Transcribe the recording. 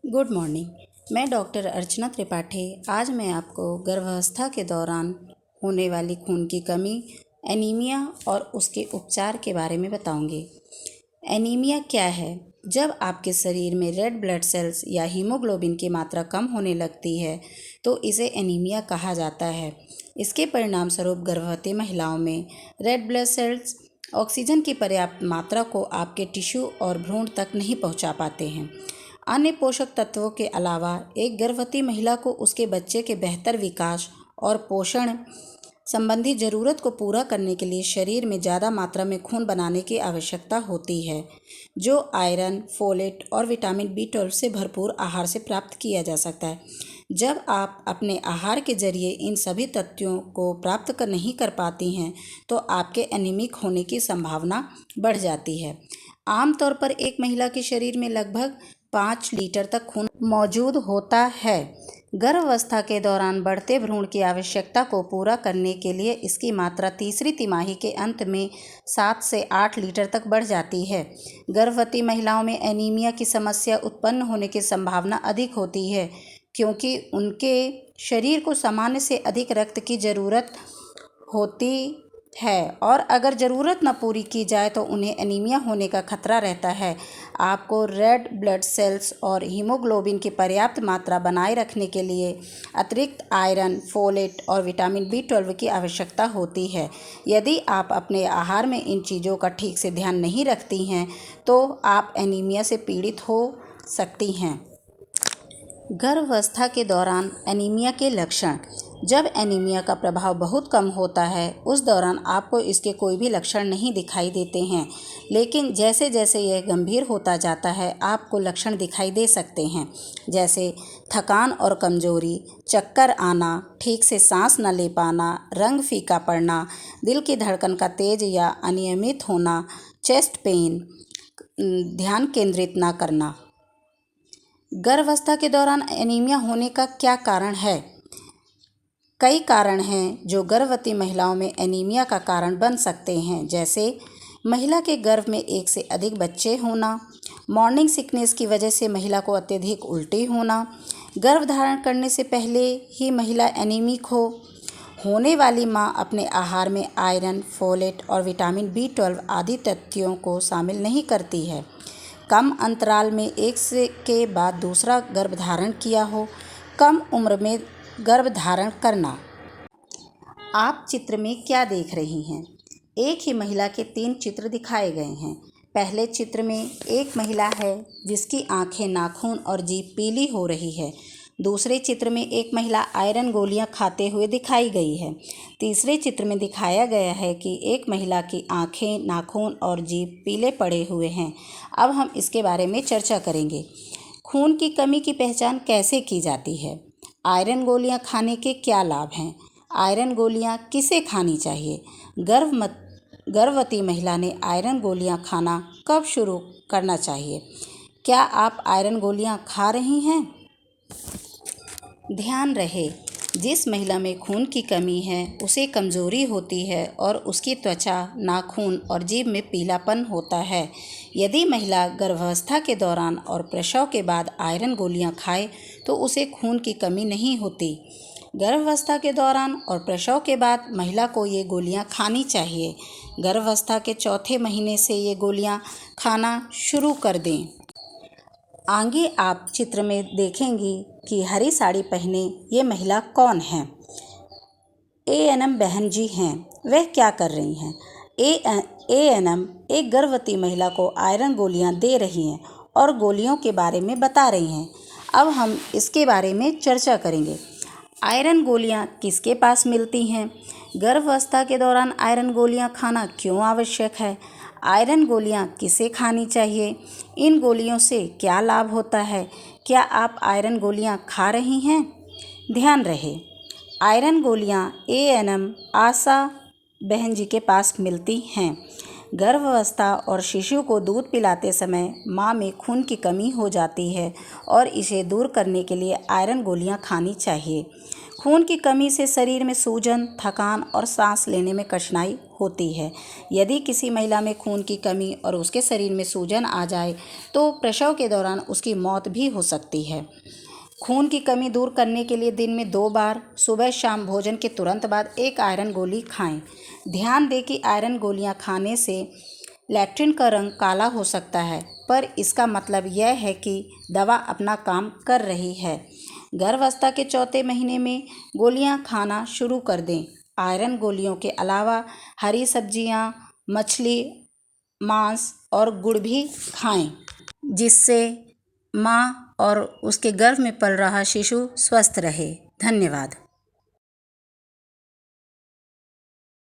Good morning. मैं doctor अर्चना त्रिपाठी। आज मैं आपको गर्भावस्था के दौरान होने वाली खून की कमी, एनीमिया और उसके उपचार के बारे में बताऊंगी। एनीमिया क्या है? जब आपके शरीर में रेड ब्लड सेल्स या हीमोग्लोबिन की मात्रा कम होने लगती है तो इसे एनीमिया कहा जाता है। इसके परिणाम स्वरूप गर्भवती महिलाओं में रेड ब्लड सेल्स ऑक्सीजन की पर्याप्त मात्रा को आपके टिश्यू और भ्रूण तक नहीं पहुंचा पाते हैं। अन्य पोषक तत्वों के अलावा एक गर्भवती महिला को उसके बच्चे के बेहतर विकास और पोषण संबंधी ज़रूरत को पूरा करने के लिए शरीर में ज़्यादा मात्रा में खून बनाने की आवश्यकता होती है, जो आयरन, फोलेट और विटामिन B12 से भरपूर आहार से प्राप्त किया जा सकता है। जब आप अपने आहार के जरिए इन सभी तत्वों को प्राप्त नहीं कर पाती हैं तो आपके एनीमिक होने की संभावना बढ़ जाती है। आमतौर पर एक महिला के शरीर में लगभग 5 लीटर तक खून मौजूद होता है। गर्भावस्था के दौरान बढ़ते भ्रूण की आवश्यकता को पूरा करने के लिए इसकी मात्रा तीसरी तिमाही के अंत में 7 से 8 लीटर तक बढ़ जाती है। गर्भवती महिलाओं में एनीमिया की समस्या उत्पन्न होने की संभावना अधिक होती है क्योंकि उनके शरीर को सामान्य से अधिक रक्त की ज़रूरत होती है और अगर ज़रूरत न पूरी की जाए तो उन्हें एनीमिया होने का खतरा रहता है। आपको रेड ब्लड सेल्स और हीमोग्लोबिन की पर्याप्त मात्रा बनाए रखने के लिए अतिरिक्त आयरन, फोलेट और विटामिन B12 की आवश्यकता होती है। यदि आप अपने आहार में इन चीज़ों का ठीक से ध्यान नहीं रखती हैं तो आप एनीमिया से पीड़ित हो सकती हैं। गर्भावस्था के दौरान एनीमिया के लक्षण। जब एनीमिया का प्रभाव बहुत कम होता है उस दौरान आपको इसके कोई भी लक्षण नहीं दिखाई देते हैं, लेकिन जैसे जैसे यह गंभीर होता जाता है आपको लक्षण दिखाई दे सकते हैं, जैसे थकान और कमजोरी, चक्कर आना, ठीक से सांस न ले पाना, रंग फीका पड़ना, दिल की धड़कन का तेज या अनियमित होना, चेस्ट पेन, ध्यान केंद्रित न करना। गर्भावस्था के दौरान एनीमिया होने का क्या कारण है? कई कारण हैं जो गर्भवती महिलाओं में एनीमिया का कारण बन सकते हैं, जैसे महिला के गर्भ में एक से अधिक बच्चे होना, मॉर्निंग सिकनेस की वजह से महिला को अत्यधिक उल्टी होना, गर्भधारण करने से पहले ही महिला एनीमिक होने वाली मां अपने आहार में आयरन, फोलेट और विटामिन B12 आदि तत्वों को शामिल नहीं करती है, कम अंतराल में एक से के बाद दूसरा गर्भधारण किया हो, कम उम्र में गर्भधारण करना। आप चित्र में क्या देख रही हैं? एक ही महिला के 3 चित्र दिखाए गए हैं। पहले चित्र में एक महिला है जिसकी आंखें, नाखून और जीभ पीली हो रही है। दूसरे चित्र में एक महिला आयरन गोलियां खाते हुए दिखाई गई है। तीसरे चित्र में दिखाया गया है कि एक महिला की आंखें, नाखून और जीभ पीले पड़े हुए हैं। अब हम इसके बारे में चर्चा करेंगे। खून की कमी की पहचान कैसे की जाती है? आयरन गोलियां खाने के क्या लाभ हैं? आयरन गोलियां किसे खानी चाहिए? गर्भवती महिला ने आयरन गोलियां खाना कब शुरू करना चाहिए? क्या आप आयरन गोलियां खा रही हैं? ध्यान रहे, जिस महिला में खून की कमी है उसे कमज़ोरी होती है और उसकी त्वचा, नाखून और जीभ में पीलापन होता है। यदि महिला गर्भावस्था के दौरान और प्रसव के बाद आयरन गोलियां खाए तो उसे खून की कमी नहीं होती। गर्भावस्था के दौरान और प्रसव के बाद महिला को ये गोलियां खानी चाहिए। गर्भावस्था के चौथे महीने से ये गोलियां खाना शुरू कर दें। आगे आप चित्र में देखेंगी कि हरी साड़ी पहने ये महिला कौन है? ANM बहन जी हैं। वह क्या कर रही हैं? ANM एक गर्भवती महिला को आयरन गोलियां दे रही हैं और गोलियों के बारे में बता रही हैं। अब हम इसके बारे में चर्चा करेंगे। आयरन गोलियां किसके पास मिलती हैं? गर्भावस्था के दौरान आयरन गोलियां खाना क्यों आवश्यक है? आयरन गोलियां किसे खानी चाहिए? इन गोलियों से क्या लाभ होता है? क्या आप आयरन गोलियां खा रही हैं? ध्यान रहे, आयरन गोलियां ANM आशा बहन जी के पास मिलती हैं। गर्भावस्था और शिशु को दूध पिलाते समय मां में खून की कमी हो जाती है और इसे दूर करने के लिए आयरन गोलियां खानी चाहिए। खून की कमी से शरीर में सूजन, थकान और सांस लेने में कठिनाई होती है। यदि किसी महिला में खून की कमी और उसके शरीर में सूजन आ जाए तो प्रसव के दौरान उसकी मौत भी हो सकती है। खून की कमी दूर करने के लिए दिन में 2 बार सुबह शाम भोजन के तुरंत बाद एक आयरन गोली खाएं। ध्यान दें कि आयरन गोलियां खाने से लैट्रिन का रंग काला हो सकता है, पर इसका मतलब यह है कि दवा अपना काम कर रही है। गर्भावस्था के चौथे महीने में गोलियां खाना शुरू कर दें। आयरन गोलियों के अलावा हरी सब्जियां, मछली, मांस और गुड़ भी खाएं, जिससे माँ और उसके गर्भ में पल रहा शिशु स्वस्थ रहे। धन्यवाद।